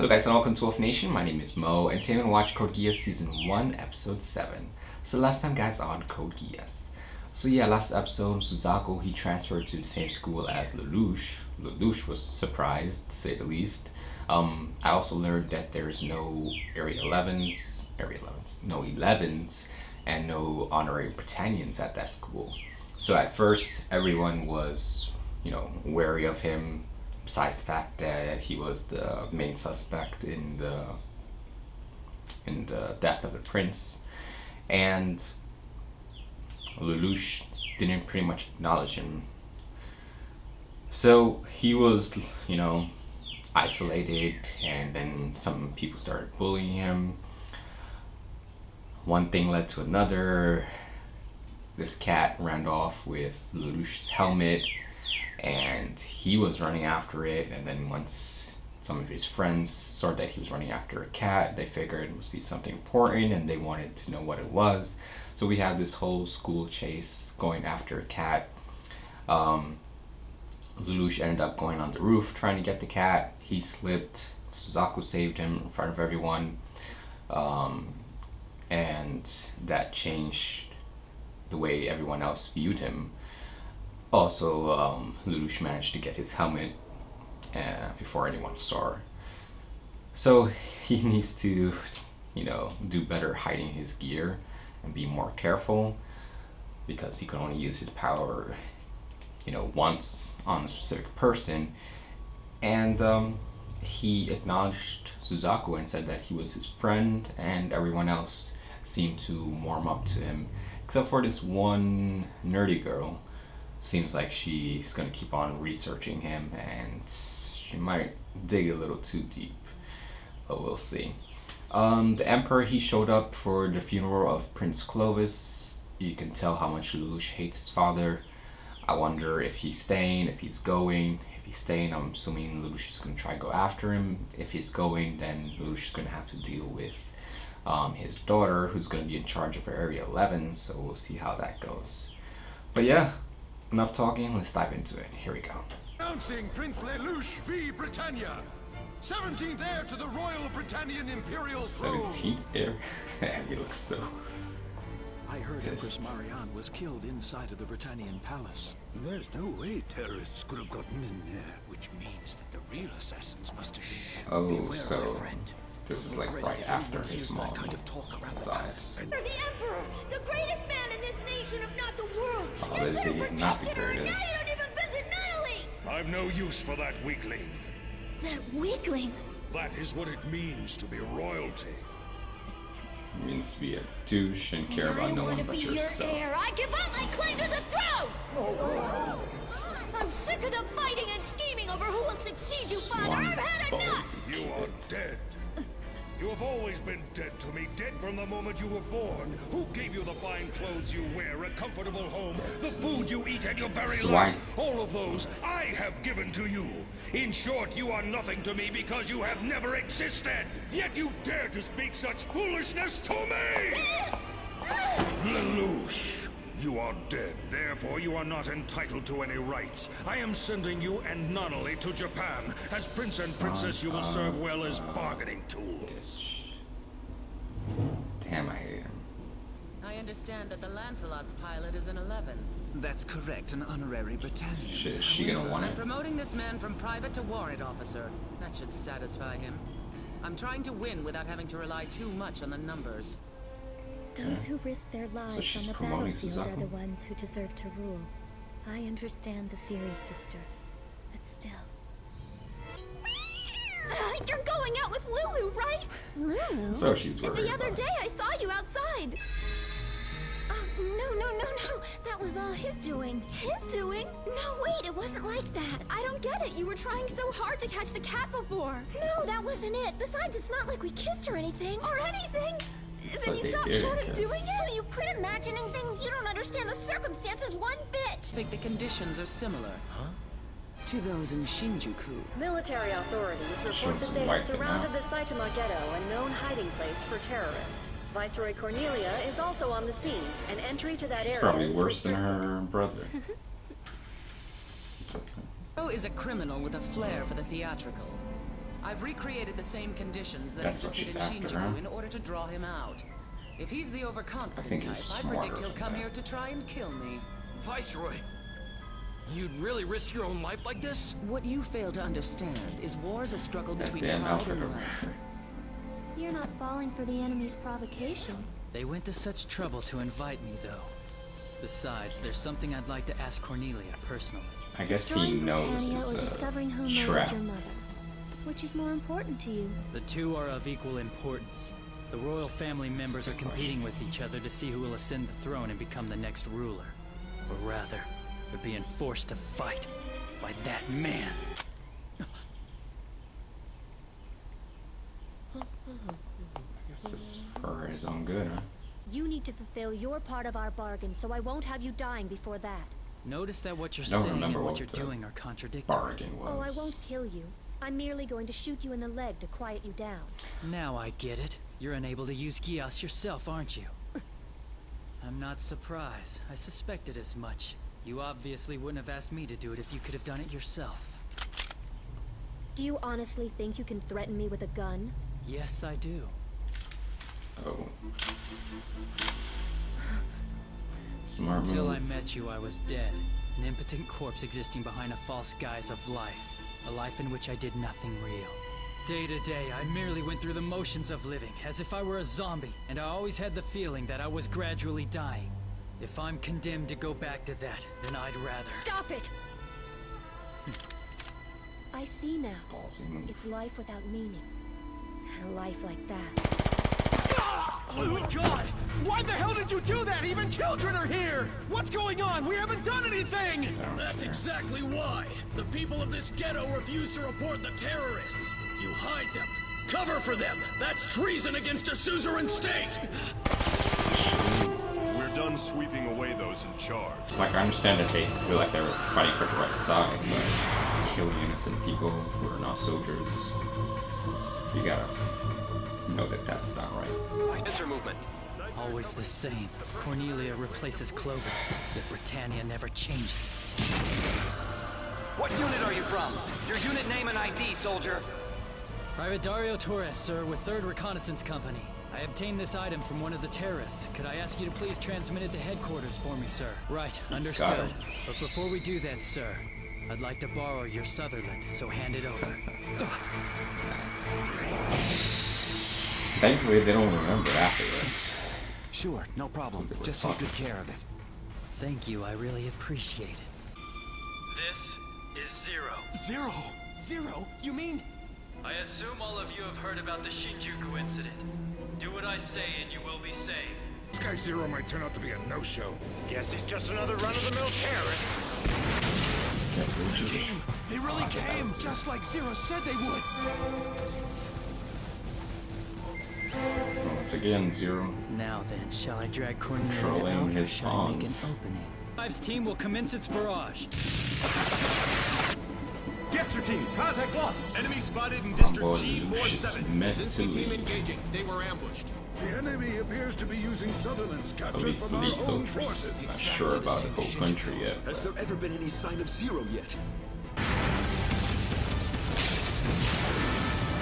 Hello guys and welcome to Wolf Nation. My name is Mo and today I'm going to watch Code Geass Season 1 Episode 7. So last time guys on Code Geass. So yeah, last episode Suzaku, he transferred to the same school as Lelouch. Lelouch was surprised to say the least. I also learned that there's no Area 11s, and no honorary Britannians at that school. So at first everyone was, wary of him. Besides the fact that he was the main suspect in the death of the prince, and Lelouch didn't pretty much acknowledge him. So he was, isolated, and then some people started bullying him. One thing led to another. This cat ran off with Lelouch's helmet, and he was running after it, and then once some of his friends saw that he was running after a cat, they figured it must be something important and they wanted to know what it was. So we had this whole school chase going after a cat. Lelouch ended up going on the roof trying to get the cat. He slipped. Suzaku saved him in front of everyone, and that changed the way everyone else viewed him. Also, Lelouch managed to get his helmet before anyone saw. So he needs to, do better hiding his gear and be more careful, because he can only use his power, once on a specific person. And he acknowledged Suzaku and said that he was his friend, and everyone else seemed to warm up to him, except for this one nerdy girl. Seems like she's gonna keep on researching him, and she might dig a little too deep, but we'll see. The Emperor, he showed up for the funeral of Prince Clovis. You can tell how much Lelouch hates his father. I wonder if he's staying, if he's going. If he's staying, I'm assuming Lelouch is gonna try to go after him. If he's going, then Lelouch is gonna have to deal with his daughter, who's gonna be in charge of Area 11, so we'll see how that goes. But yeah, enough talking, let's dive into it. Here we go. Announcing Prince Lelouch v. Britannia, 17th heir to the Royal Britannian Imperial Throne. 17th heir? He looks so... I heard Empress Marianne was killed inside of the Britannian palace. There's no way terrorists could have gotten in there. Which means that the real assassins must have Oh, been. Beware, so my friend. this is like right after his mom kind of talk around the palace. You're the Emperor, the greatest man in this nation, if not the world. Oh, You they should say have he's not the protected her, and now greatest. you don't even visit Natalie. I've no use for that weakling. That weakling. That is what it means to be royalty. It means to be a douche and care about no one but yourself. Your heir. I give up my claim to the throne. I'm sick of the fighting and scheming over who will succeed you, Father. I've had enough. You are dead. You have always been dead to me, dead from the moment you were born. Who gave you the fine clothes you wear, a comfortable home, the food you eat, and your very life? All of those I have given to you. In short, you are nothing to me because you have never existed. Yet you dare to speak such foolishness to me! Lelouch, you are dead. Therefore, you are not entitled to any rights. I am sending you and Nonali to Japan. As Prince and Princess, you will serve well as bargaining tools. Damn, I hate him. I understand that the Lancelot's pilot is an 11. That's correct, an honorary Britannian. Shit, is she gonna want I'm it? promoting this man from private to warrant officer. That should satisfy him. I'm trying to win without having to rely too much on the numbers. Those who risk their lives she's on the promoting battlefield are Suzaku? the ones who deserve to rule. I understand the theory, sister, but still. You're going out with Lulu, right? Lulu? So she's worried The other about it. day I saw you outside. No. That was all his doing. His doing? No, wait, it wasn't like that. I don't get it. You were trying so hard to catch the cat before. No, that wasn't it. Besides, it's not like we kissed or anything. Or anything. So Then you they stopped did short of kiss. doing it? Will you quit imagining things? You don't understand the circumstances one bit. I think the conditions are similar. Huh? To those in Shinjuku. Military authorities report that they have surrounded the Saitama Ghetto, a known hiding place for terrorists. Viceroy Cornelia is also on the scene, and entry to that area It's probably is worse than restricted. her brother. It's okay. Joe is a criminal with a flair for the theatrical. I've recreated the same conditions that That's what existed she's in after, Shinjuku huh? in order to draw him out. If he's the I overconfident think type, he's I predict smarter he'll than come that. here to try and kill me. Viceroy, you'd really risk your own life like this? What you fail to understand is war's a struggle That between damn pride outfit and over life. there. You're not falling for the enemy's provocation. They went to such trouble to invite me, though. Besides, there's something I'd like to ask Cornelia personally. I guess he Destroying knows Britannia it's or discovering who a murdered trap. your mother. Which is more important to you? The two are of equal importance. The royal family members are competing with each other to see who will ascend the throne and become the next ruler. Or rather, they're being forced to fight by that man. I guess this is for his own good, huh? You need to fulfill your part of our bargain, so I won't have you dying before that. Notice that what you're I don't saying remember and what what you're the doing are contradictory. Bargain was. Oh, I won't kill you. I'm merely going to shoot you in the leg to quiet you down. Now I get it. You're unable to use Geass yourself, aren't you? I'm not surprised. I suspected as much. You obviously wouldn't have asked me to do it if you could have done it yourself. Do you honestly think you can threaten me with a gun? Yes, I do. Oh. Smart Until move. I met you, I was dead. An impotent corpse existing behind a false guise of life. A life in which I did nothing real. Day to day, I merely went through the motions of living, as if I were a zombie, and I always had the feeling that I was gradually dying. If I'm condemned to go back to that, then I'd rather... Stop it! I see now. Ballsy move. It's life without meaning. And a life like that. Oh my god! Why the hell did you do that? Even children are here! What's going on? We haven't done anything! That's exactly why! The people of this ghetto refuse to report the terrorists! You hide them! Cover for them! That's treason against a suzerain state! We're done sweeping away those in charge. Like, I understand that they feel like they're fighting for the right side, but killing innocent people who are not soldiers, you gotta know that that's not right. Enter movement. Always the same. Cornelia replaces Clovis, yet Britannia never changes. What unit are you from? Your unit name and ID, soldier. Private Dario Torres, sir, with 3rd Reconnaissance Company. I obtained this item from one of the terrorists. Could I ask you to please transmit it to headquarters for me, sir? Right, understood. But before we do that, sir, I'd like to borrow your Sutherland, so hand it over. Thankfully, they don't remember afterwards. Sure, no problem. Just take good care of it. Thank you, I really appreciate it. This is Zero. Zero? Zero? You mean? I assume all of you have heard about the Shinjuku incident. Do what I say and you will be saved. This guy Zero might turn out to be a no-show. Guess he's just another run-of-the-mill terrorist. They really came, just like Zero said they would. Once again, Zero. Now then, shall I drag Cornelia Controlling out or his shall I make an pawns. opening? Five's team will commence its barrage. Yes, your team. Contact lost. Enemy spotted in District Geass G47. team engaging. They were ambushed. The enemy appears to be using Sutherland's At captured least from our elite own soldiers. forces. Not sure about the whole country yet. Has there ever been any sign of Zero yet?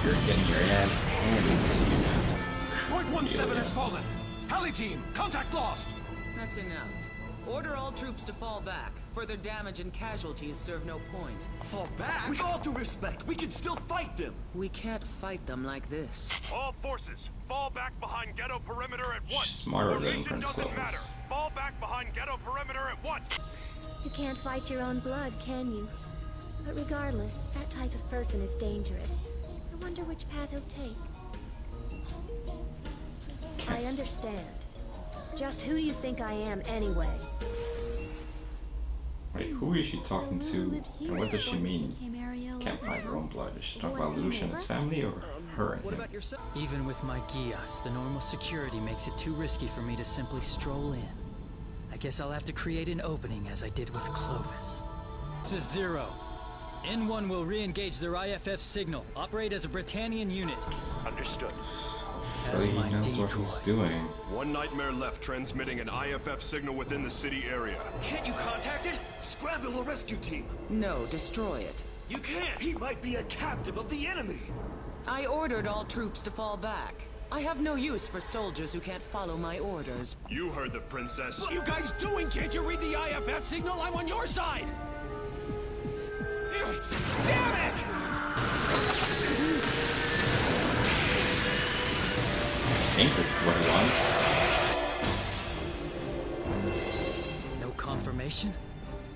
You're getting your ass handed to you. Point 17 has fallen. Heli team, contact lost. That's enough. Order all troops to fall back. Further damage and casualties serve no point. Fall back? With all due respect, we can still fight them. We can't fight them like this. All forces, fall back behind ghetto perimeter at once. Smarter than Formation Prince doesn't matter. Clovis. Fall back behind ghetto perimeter at once. You can't fight your own blood, can you? But regardless, that type of person is dangerous. I wonder which path he'll take. I understand. Just who do you think I am, anyway? Wait, who is she talking to? And what does she mean? Can't find her own blood. Is she talking about Lelouch and his family, or her and him? Even with my Geass, the normal security makes it too risky for me to simply stroll in. I guess I'll have to create an opening as I did with Clovis. This is Zero. N1 will re-engage their IFF signal. Operate as a Britannian unit. Understood. As He my knows what decoy. he's doing. One nightmare left transmitting an IFF signal within the city area. Can't you contact it? Scramble a rescue team. No, destroy it. You can't. He might be a captive of the enemy. I ordered all troops to fall back. I have no use for soldiers who can't follow my orders. You heard the princess. What are you guys doing? Can't you read the IFF signal? I'm on your side! Damn it! I think this is what he wants. No confirmation?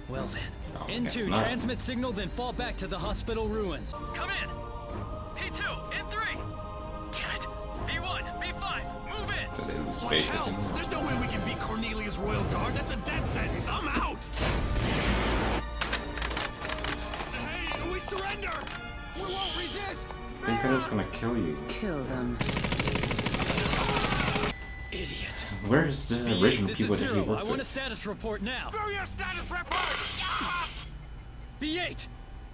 Well then. Oh, N2, transmit signal, then fall back to the hospital ruins. Come in! P2, N3! Damn it! P1, P5, move in! So they lose What faith hell? in him. There's no way we can beat Cornelia's royal guard. That's a death sentence. I'm out! Hey, we surrender! We won't resist! I think they're just gonna kill you. Kill them. Idiot. Where's the original people that he Zero. worked I want a with? status report now. Do your status report! B8!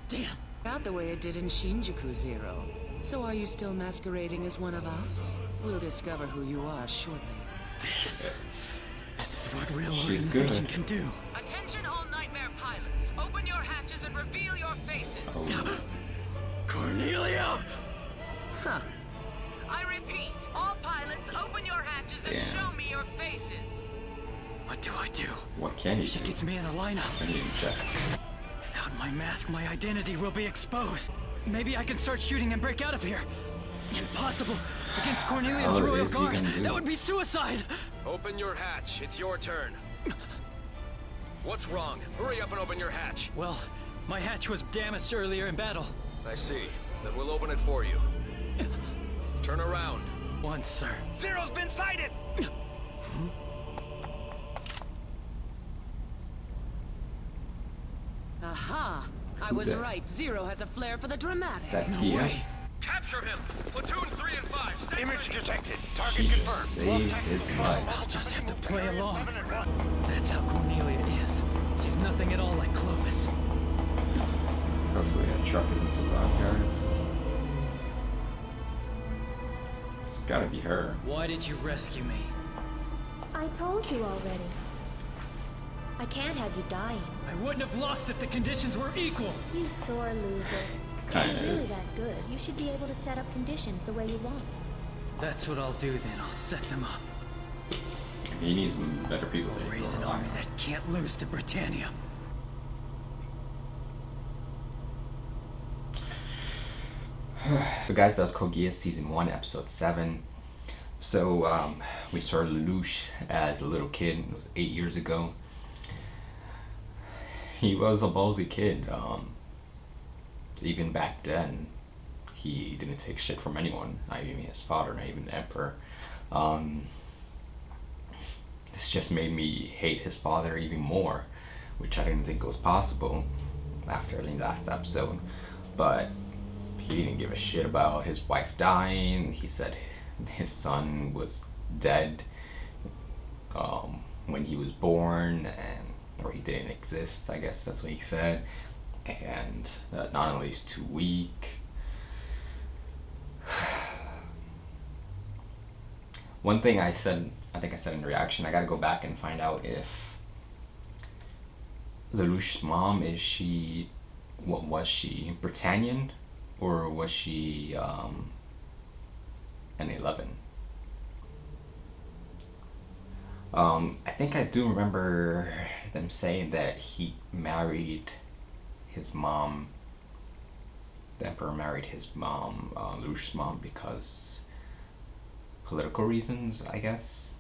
Damn. Not the way it did in Shinjuku Zero. So are you still masquerading as one of us? We'll discover who you are shortly. This is what real She's organization good. can do. Attention all Nightmare pilots. Open your hatches and reveal your faces. Oh. Cornelia! Huh. I repeat, all pilots, open your hatches and Damn. show me your faces. What do I do? What can he If she do? gets me in a lineup. I need to check. Without my mask, my identity will be exposed. Maybe I can start shooting and break out of here. Impossible. Against Cornelia's Oh, royal is he guard. gonna do? That would be suicide. Open your hatch. It's your turn. What's wrong? Hurry up and open your hatch. Well, my hatch was damaged earlier in battle. I see. Then we'll open it for you. Turn around. Once, sir. Zero's been sighted! Aha! I was right. Zero has a flair for the dramatic. That No Geass. way. Capture him! Platoon 3 and 5, stay Image ready. detected. She Target confirmed. saved his life. I'll just have to play along. That's how Cornelia is. She's nothing at all like Clovis. Hopefully that truck isn't too loud, guys. It's gotta be her. Why did you rescue me? I told you already. I can't have you dying. I wouldn't have lost if the conditions were equal. You sore loser. Kinda If you're really is. that good, you should be able to set up conditions the way you want. That's what I'll do then. I'll set them up. He needs better people to Raise an army that can't lose to Britannia. So guys, that was Code Geass Season 1, Episode 7. So, we saw Lelouch as a little kid. It was 8 years ago. He was a ballsy kid. Even back then, he didn't take shit from anyone. Not even his father, not even the Emperor. This just made me hate his father even more, which I didn't think was possible after the last episode. But he didn't give a shit about his wife dying. He said his son was dead when he was born, or he didn't exist, I guess that's what he said. And not only is too weak. One thing I think I said in reaction, I gotta go back and find out if Lelouch's mom, what was she, Britannian? Or was she an 11? I think I do remember them saying that he married his mom, the Emperor married his mom, Lelouch's mom, because political reasons, I guess.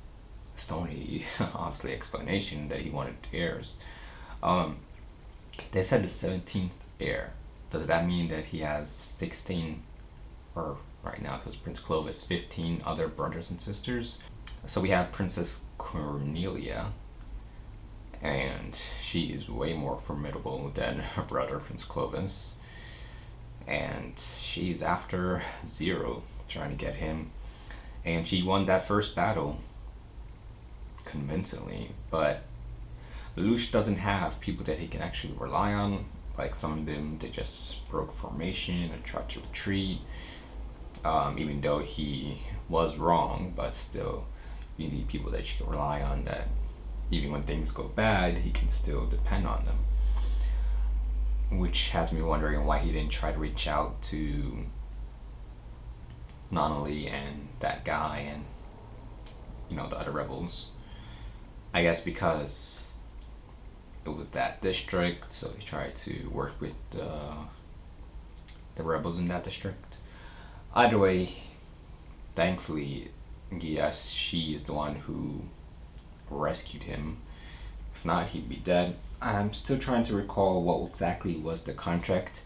It's the only obviously explanation, that he wanted heirs. They said the 17th heir. Does that mean that he has 16, or right now because Prince Clovis, 15 other brothers and sisters? So we have Princess Cornelia, and she is way more formidable than her brother Prince Clovis, and she's after Zero, trying to get him, and she won that first battle convincingly. But Lelouch doesn't have people that he can actually rely on. Like some of them, they just broke formation and tried to retreat, even though he was wrong. But still, you need people that you can rely on, that even when things go bad, he can still depend on them. Which has me wondering why he didn't try to reach out to Nonnally and that guy and, you know, the other rebels. I guess because it was that district, so he tried to work with the rebels in that district. Either way, thankfully, Geass, she is the one who rescued him. If not, he'd be dead. I'm still trying to recall what exactly was the contract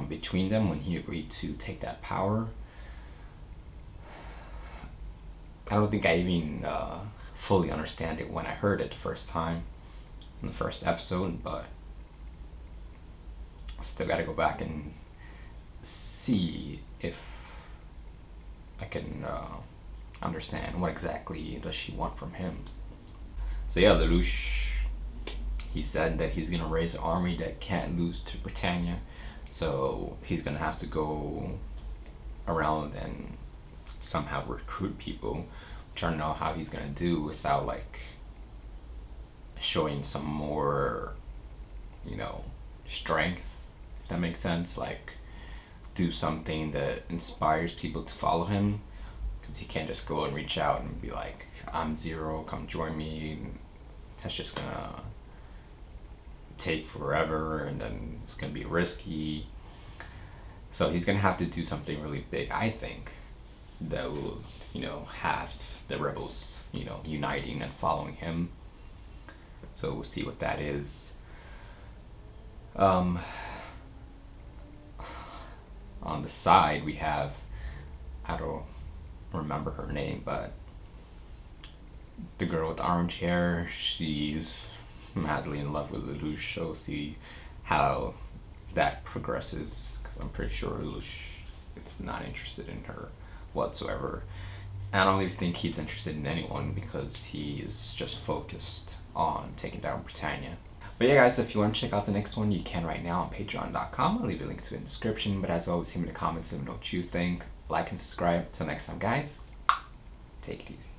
between them when he agreed to take that power. I don't think I even fully understand it when I heard it the first time in the first episode, but I still gotta go back and see if I can understand what exactly does she want from him. So yeah, Lelouch, he said that he's gonna raise an army that can't lose to Britannia, so he's gonna have to go around and somehow recruit people, which I don't know how he's gonna do without like showing some more, you know, strength, if that makes sense. Like do something that inspires people to follow him, because he can't just go and reach out and be like, I'm Zero, come join me. And that's just gonna take forever and then it's gonna be risky. So he's gonna have to do something really big, I think, that will, you know, have the rebels, you know, uniting and following him. So we'll see what that is. On the side we have, I don't remember her name, but the girl with the orange hair, she's madly in love with Lelouch, so we'll see how that progresses, because I'm pretty sure Lelouch is not interested in her whatsoever. I don't even think he's interested in anyone, because he is just focused on taking down Britannia. But yeah guys, if you want to check out the next one, you can right now on patreon.com. I'll leave a link to it in the description, but as always, leave me in the comments, let me know what you think. Like and subscribe. Till next time guys, take it easy.